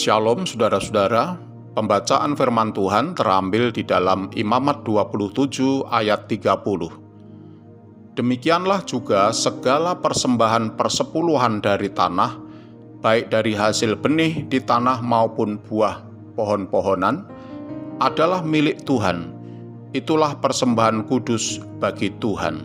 Shalom saudara-saudara, pembacaan firman Tuhan terambil di dalam Imamat 27 ayat 30. Demikianlah juga segala persembahan persepuluhan dari tanah, baik dari hasil benih di tanah maupun buah pohon-pohonan, adalah milik Tuhan. Itulah persembahan kudus bagi Tuhan.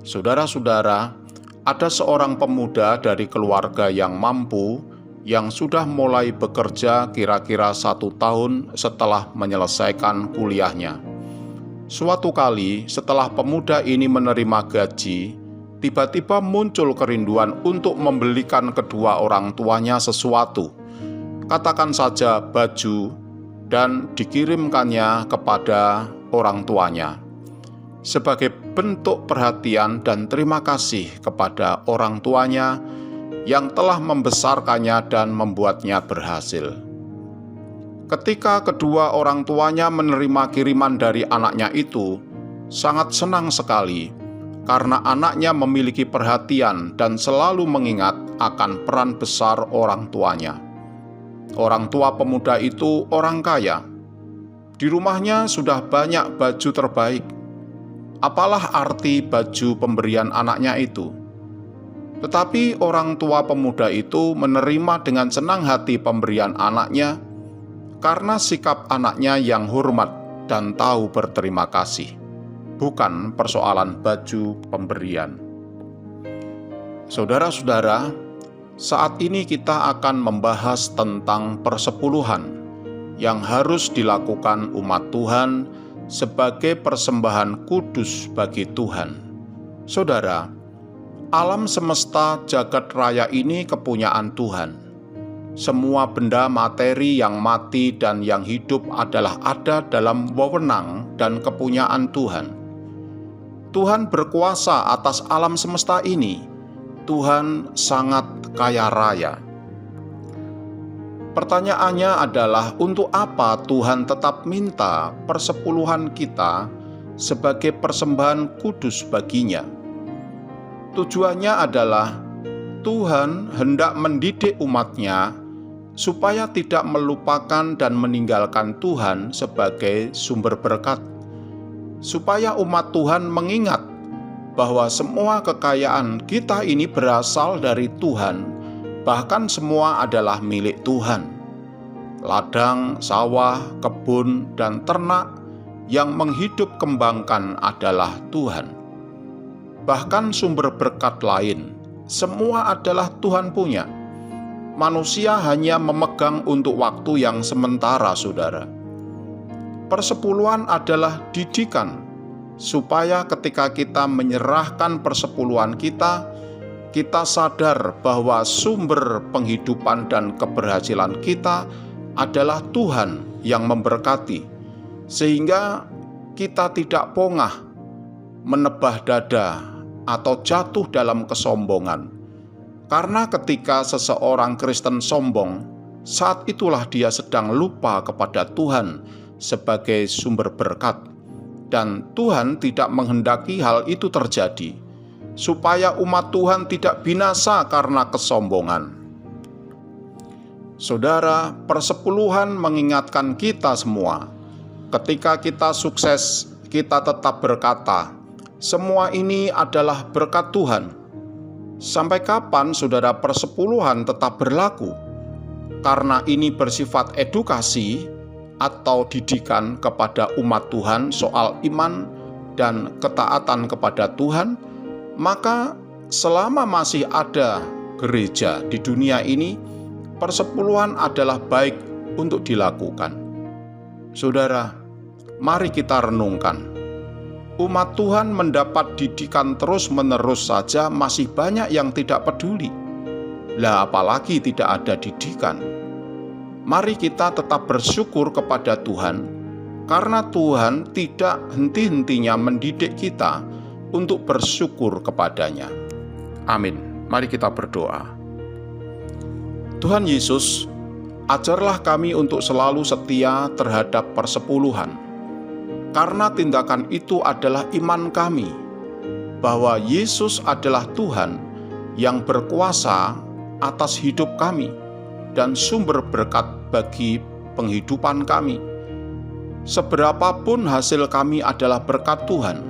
Saudara-saudara, ada seorang pemuda dari keluarga yang mampu yang sudah mulai bekerja kira-kira 1 tahun setelah menyelesaikan kuliahnya. Suatu kali setelah pemuda ini menerima gaji, tiba-tiba muncul kerinduan untuk membelikan kedua orang tuanya sesuatu, katakan saja baju, dan dikirimkannya kepada orang tuanya. Sebagai bentuk perhatian dan terima kasih kepada orang tuanya yang telah membesarkannya dan membuatnya berhasil. Ketika kedua orang tuanya menerima kiriman dari anaknya itu, sangat senang sekali karena anaknya memiliki perhatian dan selalu mengingat akan peran besar orang tuanya. Orang tua pemuda itu orang kaya. Di rumahnya sudah banyak baju terbaik. Apalah arti baju pemberian anaknya itu? Tetapi orang tua pemuda itu menerima dengan senang hati pemberian anaknya karena sikap anaknya yang hormat dan tahu berterima kasih, bukan persoalan baju pemberian. Saudara-saudara, saat ini kita akan membahas tentang persepuluhan yang harus dilakukan umat Tuhan sebagai persembahan kudus bagi Tuhan. Saudara, alam semesta jagat raya ini kepunyaan Tuhan. Semua benda materi yang mati dan yang hidup adalah ada dalam wewenang dan kepunyaan Tuhan. Tuhan berkuasa atas alam semesta ini. Tuhan sangat kaya raya. Pertanyaannya adalah, untuk apa Tuhan tetap minta persepuluhan kita sebagai persembahan kudus baginya? Tujuannya adalah Tuhan hendak mendidik umatnya supaya tidak melupakan dan meninggalkan Tuhan sebagai sumber berkat, supaya umat Tuhan mengingat bahwa semua kekayaan kita ini berasal dari Tuhan, bahkan semua adalah milik Tuhan. Ladang, sawah, kebun, dan ternak yang menghidup kembangkan adalah Tuhan. Bahkan sumber berkat lain, semua adalah Tuhan punya. Manusia hanya memegang untuk waktu yang sementara, saudara. Persepuluhan adalah didikan, supaya ketika kita menyerahkan persepuluhan kita sadar bahwa sumber penghidupan dan keberhasilan kita adalah Tuhan yang memberkati, sehingga kita tidak pongah, menebah dada, atau jatuh dalam kesombongan. Karena ketika seseorang Kristen sombong, saat itulah dia sedang lupa kepada Tuhan sebagai sumber berkat. Dan Tuhan tidak menghendaki hal itu terjadi, supaya umat Tuhan tidak binasa karena kesombongan. Saudara, persepuluhan mengingatkan kita semua, ketika kita sukses, kita tetap berkata, semua ini adalah berkat Tuhan. Sampai kapan saudara persepuluhan tetap berlaku? Karena ini bersifat edukasi atau didikan kepada umat Tuhan soal iman dan ketaatan kepada Tuhan, maka selama masih ada gereja di dunia ini, persepuluhan adalah baik untuk dilakukan. Saudara, mari kita renungkan. Umat Tuhan mendapat didikan terus-menerus saja masih banyak yang tidak peduli. Lah apalagi tidak ada didikan. Mari kita tetap bersyukur kepada Tuhan, karena Tuhan tidak henti-hentinya mendidik kita untuk bersyukur kepadanya. Amin. Mari kita berdoa. Tuhan Yesus, ajarlah kami untuk selalu setia terhadap persepuluhan. Karena tindakan itu adalah iman kami, bahwa Yesus adalah Tuhan yang berkuasa atas hidup kami, dan sumber berkat bagi penghidupan kami. Seberapapun hasil kami adalah berkat Tuhan.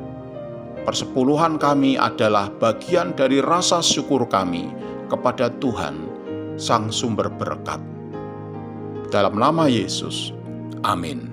Persepuluhan kami adalah bagian dari rasa syukur kami kepada Tuhan, Sang Sumber Berkat. Dalam nama Yesus, amin.